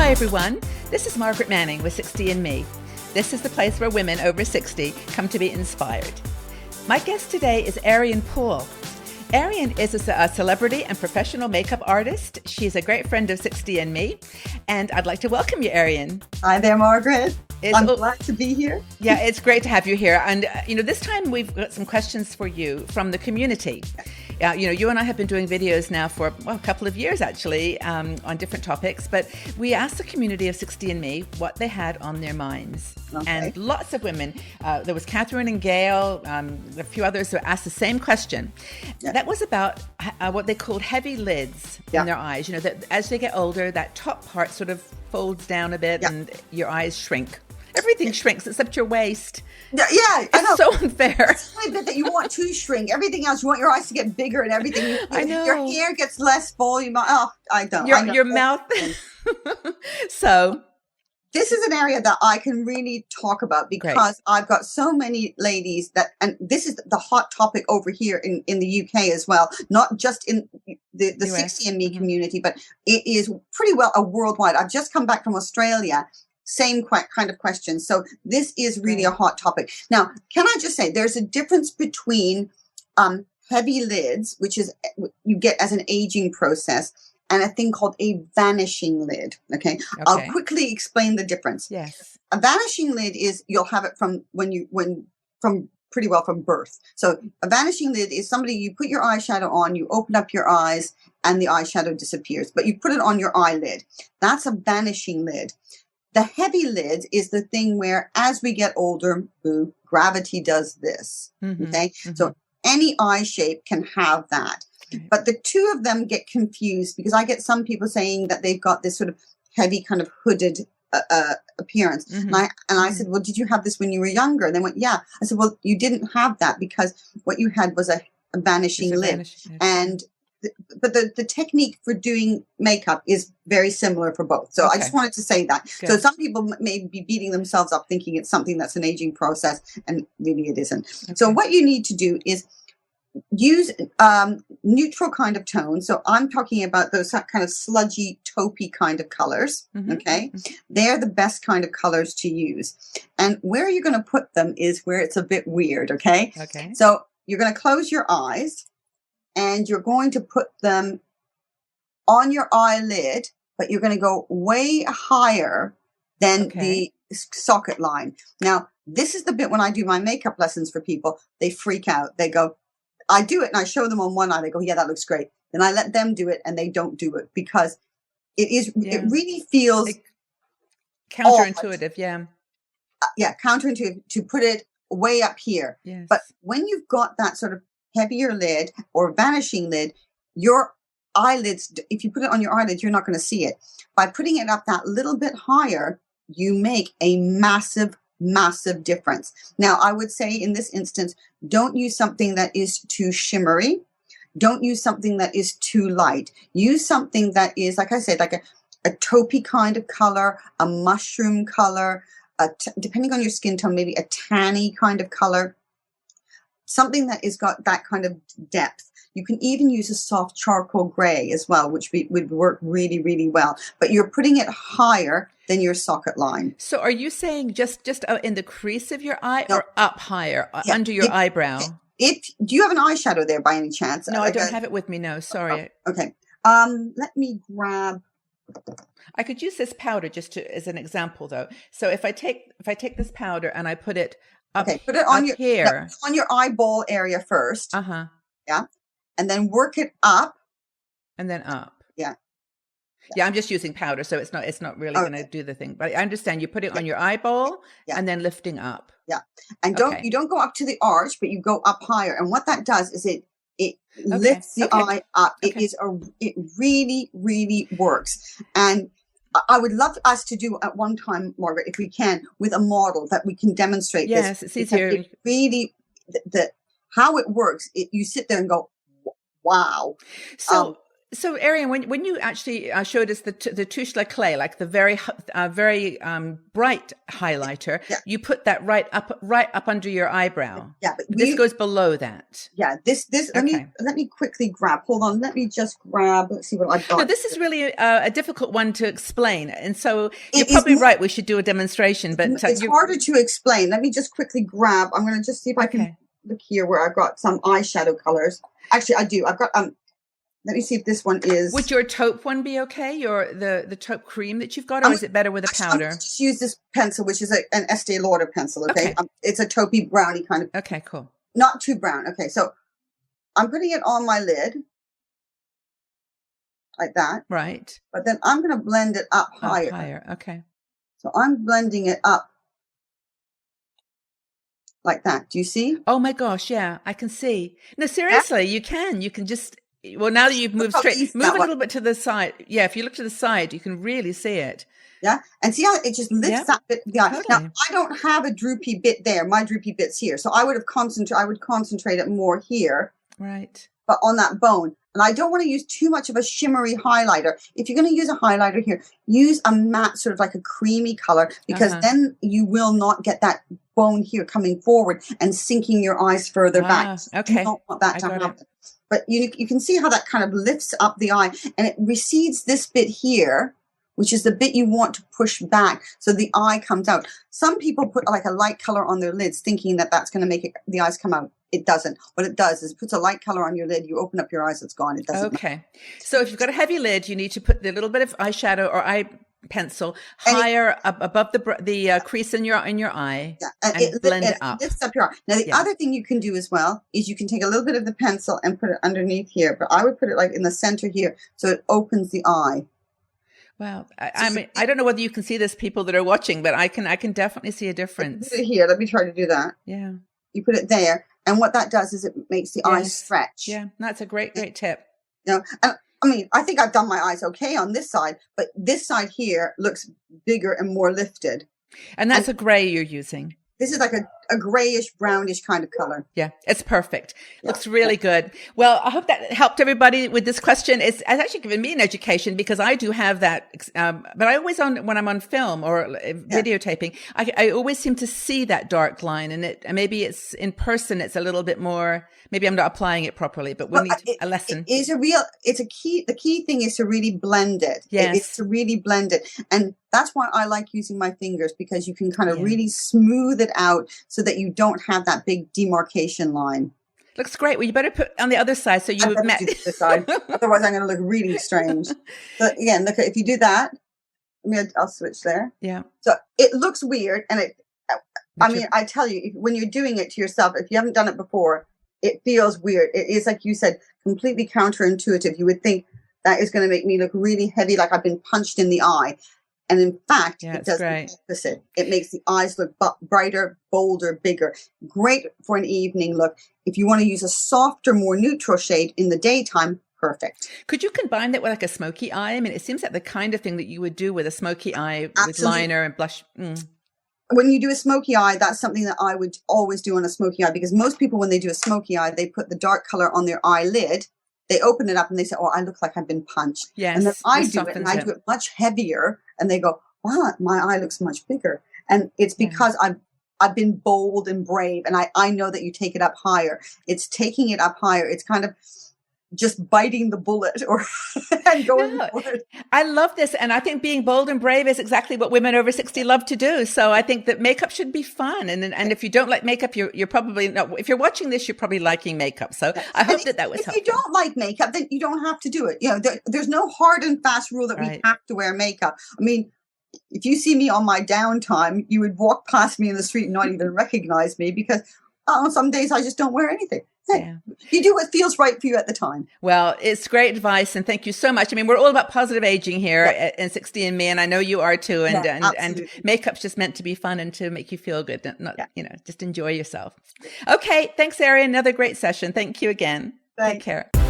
Hi everyone, this is Margaret Manning with 60andMe. This is the place where women over 60 come to be inspired. My guest today is Ariane Poole. Ariane is a celebrity and professional makeup artist. She's a great friend of 60andMe, and I'd like to welcome you, Ariane. Hi there, Margaret. I'm glad to be here. Yeah, it's great to have you here. And, this time we've got some questions for you from the community. You and I have been doing videos now for a couple of years, actually, on different topics. But we asked the community of 60andMe what they had on their minds. Okay. And lots of women, there was Catherine and Gail, a few others who asked the same question. Yeah. That was about what they called heavy lids in their eyes. That as they get older, that top part sort of folds down a bit and your eyes shrink. Everything shrinks except your waist. Yeah, I know. So unfair. It's the only bit that you want to shrink. Everything else, you want your eyes to get bigger and everything. I know. Your hair gets less volume. Oh, I don't. Your mouth. So this is an area that I can really talk about because I've got so many ladies and this is the hot topic over here in the UK as well, not just in the 60andMe community, but it is pretty well a worldwide. I've just come back from Australia. Same kind of question. So this is really a hot topic. Now, can I just say there's a difference between heavy lids, which is you get as an aging process, and a thing called a vanishing lid. Okay. I'll quickly explain the difference. Yes. A vanishing lid is you'll have it from pretty well from birth. So a vanishing lid is somebody you put your eyeshadow on, you open up your eyes, and the eyeshadow disappears. But you put it on your eyelid. That's a vanishing lid. The heavy lid is the thing where, as we get older, gravity does this. Mm-hmm. Okay, so any eye shape can have that, but the two of them get confused because I get some people saying that they've got this sort of heavy kind of hooded appearance, and I said, "Well, did you have this when you were younger?" And they went, "Yeah." I said, "Well, you didn't have that because what you had was a vanishing lid, and." But the technique for doing makeup is very similar for both. So I just wanted to say that. Good. So some people may be beating themselves up thinking it's something that's an aging process, and really it isn't. Okay. So what you need to do is use neutral kind of tones. So I'm talking about those kind of sludgy, taupey kind of colors. Okay. They're the best kind of colors to use. And where you're going to put them is where it's a bit weird. Okay. So you're going to close your eyes. And you're going to put them on your eyelid, but you're going to go way higher than the socket line. Now, this is the bit when I do my makeup lessons for people, they freak out. They go, I do it and I show them on one eye. They go, yeah, that looks great. Then I let them do it and they don't do it because it really feels counterintuitive. Counterintuitive to put it way up here. Yes. But when you've got that sort of heavier lid or vanishing lid, your eyelids, if you put it on your eyelids, you're not going to see it. By putting it up that little bit higher, you make a massive, massive difference. Now, I would say in this instance, don't use something that is too shimmery. Don't use something that is too light. Use something that is, like I said, like a taupey kind of color, a mushroom color, depending on your skin tone, maybe a tanny kind of color. Something that has got that kind of depth. You can even use a soft charcoal gray as well, which would work really, really well. But you're putting it higher than your socket line. So are you saying just in the crease of your eye or up higher, under your eyebrow? Do you have an eyeshadow there by any chance? No, I don't have it with me. No, sorry. Okay. Let me grab. I could use this powder as an example, though. So if I take this powder and I put it up, put it on on your eyeball area first. Yeah, and then work it up, and then up. Yeah. I'm just using powder, so it's not really going to do the thing. But I understand you put it on your eyeball and then lifting up. Yeah, and you don't go up to the arch, but you go up higher. And what that does is it lifts the eye up. It really, really works. And I would love us to do at one time, Margaret, if we can, with a model that we can demonstrate this. Yes, it's easier. It really, how it works, you sit there and go, wow. So So, Ariane, when you actually showed us the touche la clay, like the very bright highlighter, Yeah. you put that right up under your eyebrow. Yeah, but this goes below that. Yeah, this. Okay. Let me quickly grab. Hold on. Let me just grab. Let's see what I've got. No, this is really a difficult one to explain, and so you're probably right. We should do a demonstration, but it's harder to explain. Let me just quickly grab. I'm going to just see if I can look here where I've got some eyeshadow colors. Actually, I do. I've got Let me see if this one is. Would your taupe one be okay? The taupe cream that you've got, or is it better with a powder? I'm just use this pencil, which is an Estee Lauder pencil. Okay, it's a taupey brownie kind of. Okay, cool. Not too brown. Okay, so I'm putting it on my lid like that. Right. But then I'm going to blend it up higher. Higher. Okay. So I'm blending it up like that. Do you see? Oh my gosh! Yeah, I can see. No, seriously, you can. You can just. Well, now that you've moved straight, move a little bit to the side. Yeah, if you look to the side, you can really see it. Yeah, and see how it just lifts that bit of the eye. Totally. Now, I don't have a droopy bit there. My droopy bit's here, so I would concentrate it more here. Right. But on that bone, and I don't want to use too much of a shimmery highlighter. If you're going to use a highlighter here, use a matte, sort of like a creamy color, because then you will not get that bone here coming forward and sinking your eyes further back. Okay. You don't want that to happen. But you can see how that kind of lifts up the eye, and it recedes this bit here, which is the bit you want to push back so the eye comes out. Some people put like a light color on their lids thinking that that's going to make the eyes come out. It doesn't. What it does is it puts a light color on your lid. You open up your eyes, it's gone. It doesn't. Okay. So if you've got a heavy lid, you need to put the little bit of eyeshadow or eye pencil higher above the crease in your eye, and blend it up. Lifts up your eye. Now the other thing you can do as well is you can take a little bit of the pencil and put it underneath here, but I would put it like in the center here so it opens the eye. Wow. I mean, I don't know whether you can see this, people that are watching, but I can definitely see a difference. Put it here. Let me try to do that. Yeah. You put it there, and what that does is it makes the eye stretch. Yeah, that's a great tip. You know, I mean, I think I've done my eyes okay on this side, but this side here looks bigger and more lifted. And that's a gray you're using. This is like a grayish, brownish kind of color. Yeah, it's perfect. Looks really good. Well, I hope that helped everybody with this question. It's actually given me an education because I do have that. But I always, when I'm on film or videotaping, I always seem to see that dark line. And maybe it's in person, it's a little bit more, maybe I'm not applying it properly, but we need a lesson. The key thing is to really blend it. Yes. It's to really blend it. And that's why I like using my fingers, because you can kind of really smooth it out so that you don't have that big demarcation line. Looks great. Well, you better put on the other side so you met this side. Otherwise, I'm going to look really strange. So again, look, if you do that, I'll switch there. Yeah. So it looks weird, and I tell you, when you're doing it to yourself, if you haven't done it before, it feels weird. It is, like you said, completely counterintuitive. You would think that is going to make me look really heavy, like I've been punched in the eye. And in fact, it does the opposite. It makes the eyes look brighter, bolder, bigger. Great for an evening look. If you want to use a softer, more neutral shade in the daytime, perfect. Could you combine that with like a smoky eye? I mean, it seems like the kind of thing that you would do with a smoky eye with liner and blush. When you do a smoky eye, that's something that I would always do on a smoky eye, because most people, when they do a smoky eye, they put the dark color on their eyelid. They open it up and they say, "Oh, I look like I've been punched." Yes, and then I do it, and I do it much heavier, and they go, "Wow, my eye looks much bigger." And it's because I've been bold and brave, and I know that you take it up higher. It's taking it up higher. It's kind of just biting the bullet and going for it. I love this. And I think being bold and brave is exactly what women over 60 love to do. So I think that makeup should be fun. And if you don't like makeup, you're probably not, if you're watching this, you're probably liking makeup. So I hope that was helpful. If you don't like makeup, then you don't have to do it. You know, there's no hard and fast rule that we have to wear makeup. I mean, if you see me on my downtime, you would walk past me in the street and not even recognize me, because some days I just don't wear anything. Hey, you do what feels right for you at the time. Well, it's great advice, and thank you so much. I mean, we're all about positive aging here in 60 and Me, and I know you are too. And makeup's just meant to be fun and to make you feel good, not just enjoy yourself. Okay, thanks, Ariane. Another great session. Thank you again. Thanks. Take care.